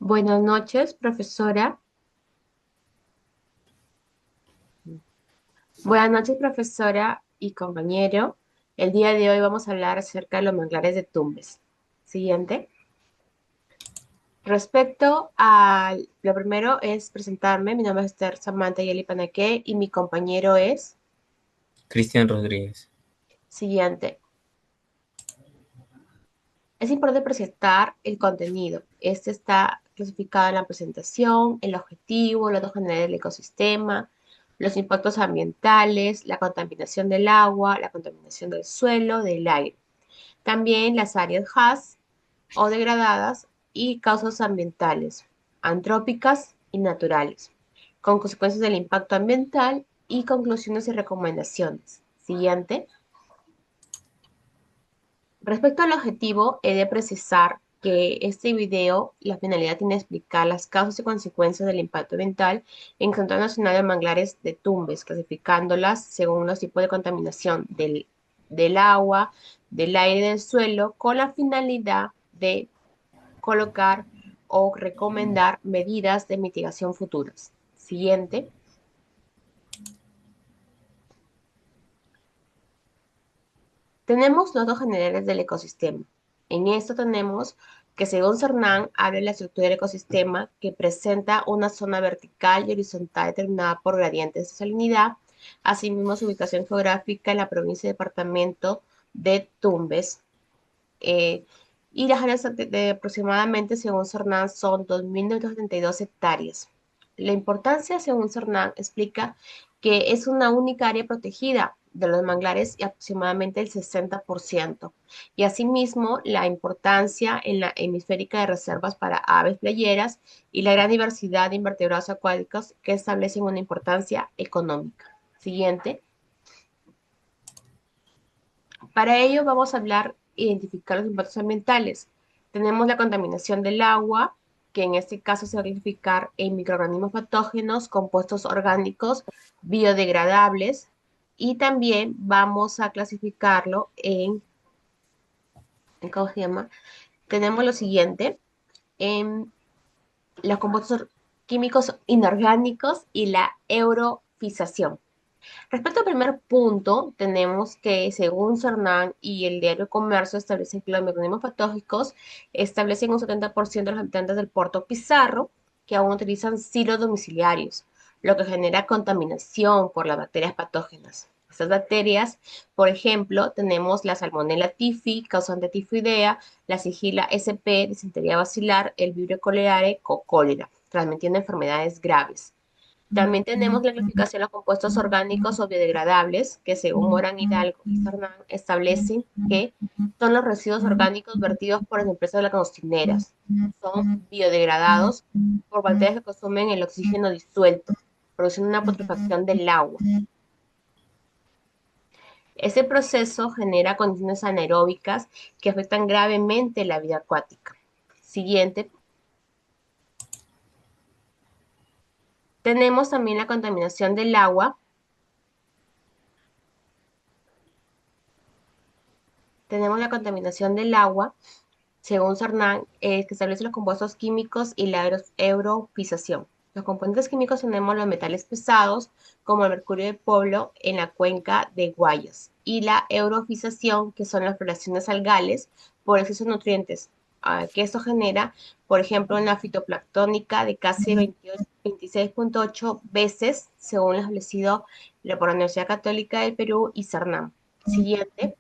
Buenas noches, profesora. Buenas noches, profesora y compañero. El día de hoy vamos a hablar acerca de los manglares de Tumbes. Siguiente. Respecto a lo primero es presentarme. Mi nombre es Esther Samantha Yeli Panaque y mi compañero es. Cristian Rodríguez. Siguiente. Es importante presentar el contenido. Este está clasificado en la presentación, el objetivo, los datos generales del ecosistema, los impactos ambientales, la contaminación del agua, la contaminación del suelo, del aire. También las áreas HAS o degradadas y causas ambientales, antrópicas y naturales, con consecuencias del impacto ambiental y conclusiones y recomendaciones. Siguiente. Respecto al objetivo, he de precisar que este video, la finalidad tiene explicar las causas y consecuencias del impacto ambiental en el Centro Nacional de Manglares de Tumbes, clasificándolas según los tipos de contaminación del agua, del aire y del suelo, con la finalidad de colocar o recomendar medidas de mitigación futuras. Siguiente. Tenemos los datos generales del ecosistema. En esto tenemos que según Cernán habla de la estructura del ecosistema que presenta una zona vertical y horizontal determinada por gradientes de salinidad, asimismo su ubicación geográfica en la provincia y departamento de Tumbes, eh, y las áreas de aproximadamente, según Cernán, son 2.972 hectáreas. La importancia, según Cernán, explica que es una única área protegida de los manglares y aproximadamente el 60%. Y asimismo, la importancia en la hemisférica de reservas para aves playeras y la gran diversidad de invertebrados acuáticos que establecen una importancia económica. Siguiente. Para ello vamos a hablar, identificar los impactos ambientales. Tenemos la contaminación del agua, que en este caso se va a clasificar en microorganismos patógenos, compuestos orgánicos biodegradables, y también vamos a clasificarlo ¿cómo se llama? Tenemos lo siguiente, en los compuestos químicos inorgánicos y la eurofización. Respecto al primer punto, tenemos que, según Cernán y el diario Comercio, establecen que los mecanismos patológicos establecen un 70% de los habitantes del puerto Pizarro que aún utilizan silos domiciliarios, lo que genera contaminación por las bacterias patógenas. Estas bacterias, por ejemplo, tenemos la Salmonella typhi, causante tifoidea, la Sigilla SP, disentería baciliar, el Vibrio cholerae, cólera, transmitiendo enfermedades graves. También tenemos la clasificación de los compuestos orgánicos o biodegradables, que según Morán Hidalgo y Cernán establecen que son los residuos orgánicos vertidos por las empresas de las cocineras. Son biodegradados por bacterias que consumen el oxígeno disuelto, produciendo una putrefacción del agua. Ese proceso genera condiciones anaeróbicas que afectan gravemente la vida acuática. Siguiente. Tenemos también la contaminación del agua. Tenemos la contaminación del agua según Cernán, que establece los compuestos químicos y la eurofización. Los componentes químicos tenemos los metales pesados, como el mercurio de Pablo en la cuenca de Guayas, y la eurofización, que son las relaciones algales por exceso de nutrientes, que esto genera, por ejemplo, en la fitoplanctónica de casi 26.8 veces, según lo establecido por la Universidad Católica del Perú y Cernán. Siguiente.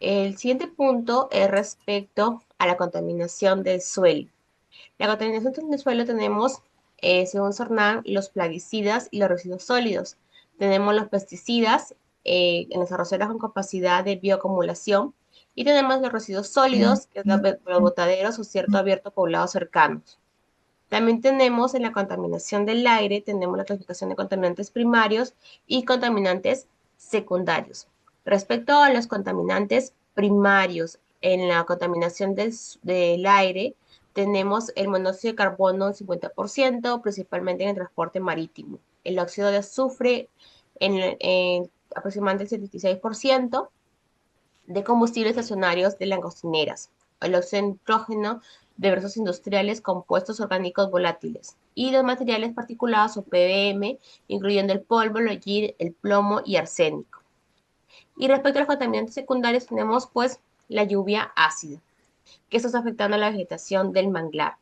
El siguiente punto es respecto a la contaminación del suelo. La contaminación del suelo tenemos, según Cernán, los plaguicidas y los residuos sólidos. Tenemos los pesticidas en las arroceras con capacidad de bioacumulación y tenemos los residuos sólidos, que es los botaderos o cierto abierto poblados cercanos. También tenemos en la contaminación del aire, tenemos la clasificación de contaminantes primarios y contaminantes secundarios. Respecto a los contaminantes primarios, en la contaminación del aire, tenemos el monóxido de carbono en 50%, principalmente en el transporte marítimo. El óxido de azufre en aproximadamente el 76% de combustibles estacionarios de las cocineras. El óxido de nitrógeno de versos industriales, compuestos orgánicos volátiles y de materiales particulados o PBM, incluyendo el polvo, el hollín, el plomo y arsénico. Y respecto a los contaminantes secundarios tenemos pues la lluvia ácida, que esto está afectando a la vegetación del manglar.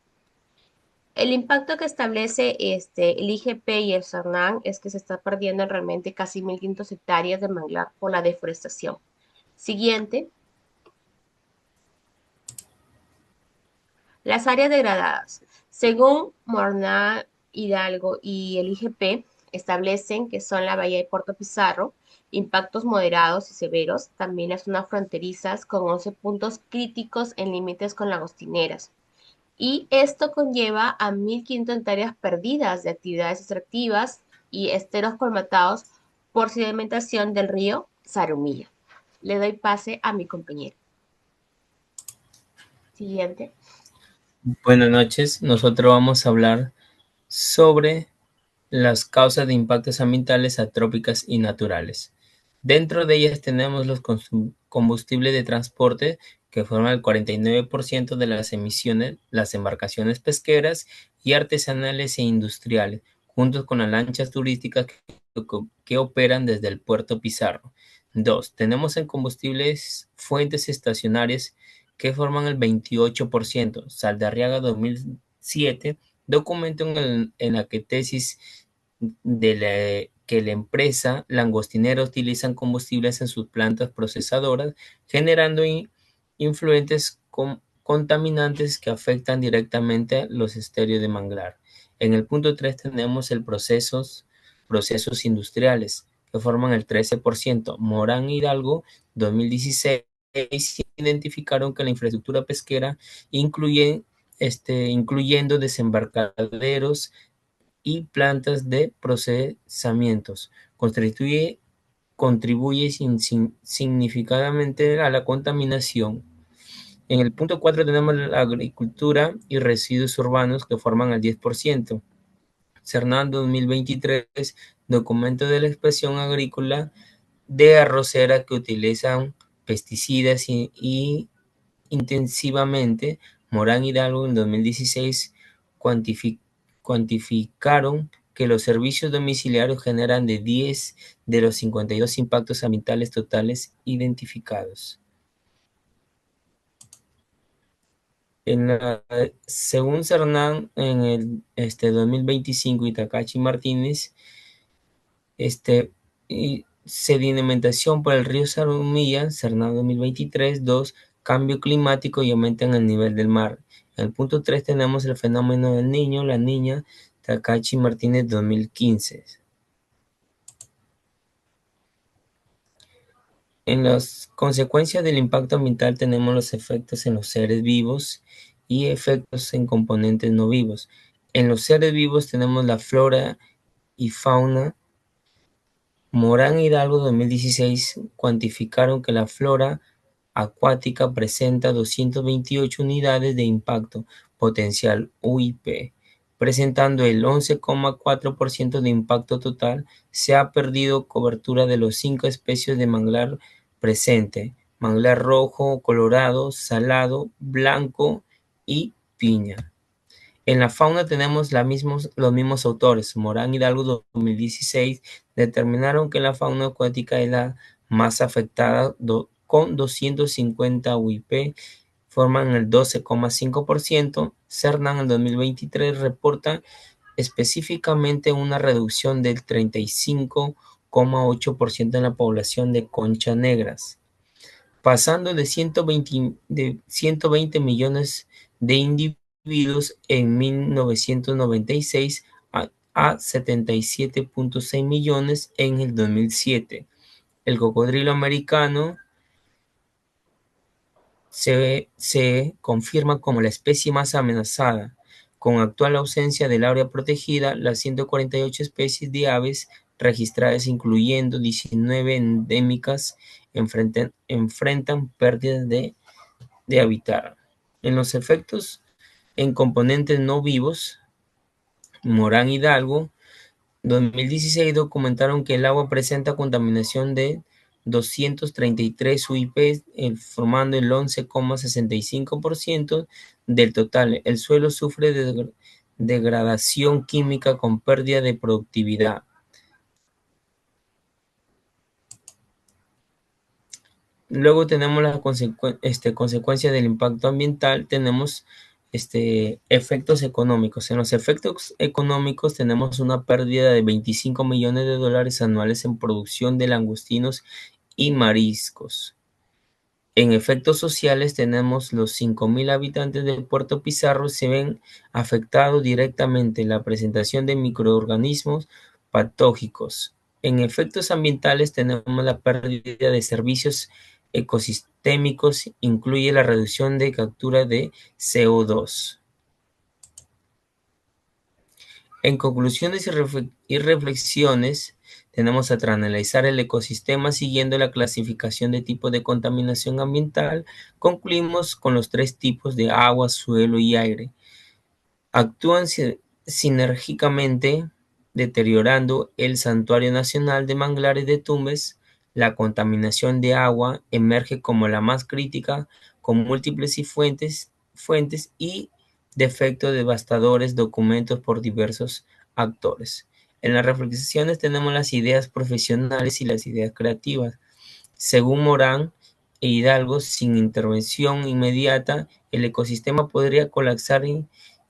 El impacto que establece el IGP y el CERNAN es que se está perdiendo realmente casi 1.500 hectáreas de manglar por la deforestación. Siguiente, las áreas degradadas. Según Morná Hidalgo y el IGP, establecen que son la bahía de Puerto Pizarro, impactos moderados y severos, también las zonas fronterizas con 11 puntos críticos en límites con lagostineras. Y esto conlleva a 1.500 hectáreas perdidas de actividades extractivas y esteros colmatados por sedimentación del río Zarumilla. Le doy pase a mi compañero. Siguiente. Buenas noches. Nosotros vamos a hablar sobre las causas de impactos ambientales atrópicas y naturales. Dentro de ellas tenemos los combustibles de transporte, que forman el 49% de las emisiones, las embarcaciones pesqueras y artesanales e industriales, juntos con las lanchas turísticas que operan desde el puerto Pizarro. Dos, tenemos en combustibles fuentes estacionarias que forman el 28%. Saldarriaga 2007 documento en la que tesis que la empresa Langostinera utilizan combustibles en sus plantas procesadoras, generando influentes contaminantes que afectan directamente los estéreos de manglar. En el punto 3 tenemos procesos industriales, que forman el 13%. Morán Hidalgo 2016 identificaron que la infraestructura pesquera incluyendo desembarcaderos y plantas de procesamientos, contribuye significativamente a la contaminación. En el punto 4 tenemos la agricultura y residuos urbanos que forman el 10%. CERNAN 2023, documento de la expresión agrícola de arrocera que utilizan pesticidas y intensivamente. Morán Hidalgo en 2016 cuantificaron que los servicios domiciliarios generan de 10 de los 52 impactos ambientales totales identificados. Según Cernán, en el 2025, y Takashi Martínez, sedimentación por el río Zarumilla, Cernán 2023, 2, cambio climático y aumentan el nivel del mar. En el punto 3 tenemos el fenómeno del niño, la niña, Takashi Martínez 2015. En las consecuencias del impacto ambiental tenemos los efectos en los seres vivos y efectos en componentes no vivos. En los seres vivos tenemos la flora y fauna. Morán Hidalgo 2016 cuantificaron que la flora acuática presenta 228 unidades de impacto potencial UIP, presentando el 11,4% de impacto total. Se ha perdido cobertura de los 5 especies de manglar presente: manglar rojo, colorado, salado, blanco y piña. En la fauna tenemos los mismos autores. Morán Hidalgo 2016 determinaron que la fauna acuática es la más afectada con 250 UIP, forman el 12,5%. Cernán en 2023 reporta específicamente una reducción del 35,8% en la población de conchas negras, pasando de 120 millones de individuos en 1996 a 77,6 millones en el 2007. El cocodrilo americano se confirma como la especie más amenazada. Con actual ausencia del área protegida, las 148 especies de aves registradas, incluyendo 19 endémicas, enfrentan pérdidas de hábitat. En los efectos en componentes no vivos, Morán Hidalgo 2016 documentaron que el agua presenta contaminación de 233 UIP, formando el 11,65% del total. El suelo sufre de degradación química con pérdida de productividad. Luego tenemos las consecuencias del impacto ambiental, tenemos efectos económicos. En los efectos económicos tenemos una pérdida de 25 millones de dólares anuales en producción de langostinos y mariscos. En efectos sociales tenemos los 5.000 habitantes de Puerto Pizarro se ven afectados directamente la presentación de microorganismos patógicos. En efectos ambientales tenemos la pérdida de servicios ecosistémicos, incluye la reducción de captura de CO2. En conclusiones y reflexiones, tenemos a analizar el ecosistema siguiendo la clasificación de tipos de contaminación ambiental. Concluimos con los 3 tipos de agua, suelo y aire. Actúan sinérgicamente, deteriorando el Santuario Nacional de Manglares de Tumbes. La contaminación de agua emerge como la más crítica, con múltiples fuentes y defectos devastadores documentos por diversos actores. En las reflexiones tenemos las ideas profesionales y las ideas creativas. Según Morán e Hidalgo, sin intervención inmediata, el ecosistema podría colapsar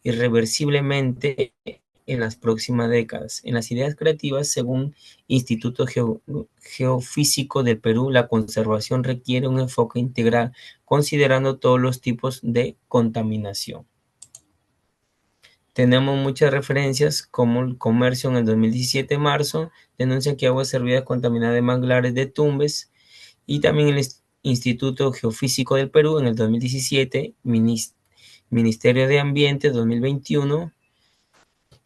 irreversiblemente en las próximas décadas. En las ideas creativas, según Instituto Geofísico del Perú, la conservación requiere un enfoque integral, considerando todos los tipos de contaminación. Tenemos muchas referencias, como el Comercio en el 2017, marzo, denuncia que agua servida contaminada de manglares de Tumbes, y también el Instituto Geofísico del Perú en el 2017, Ministerio de Ambiente 2021,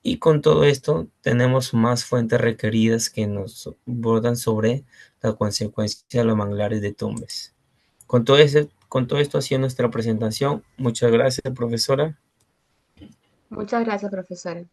y con todo esto tenemos más fuentes requeridas que nos abordan sobre la consecuencia de los manglares de Tumbes. Con todo esto ha sido nuestra presentación. Muchas gracias, profesora. Muchas gracias, profesora.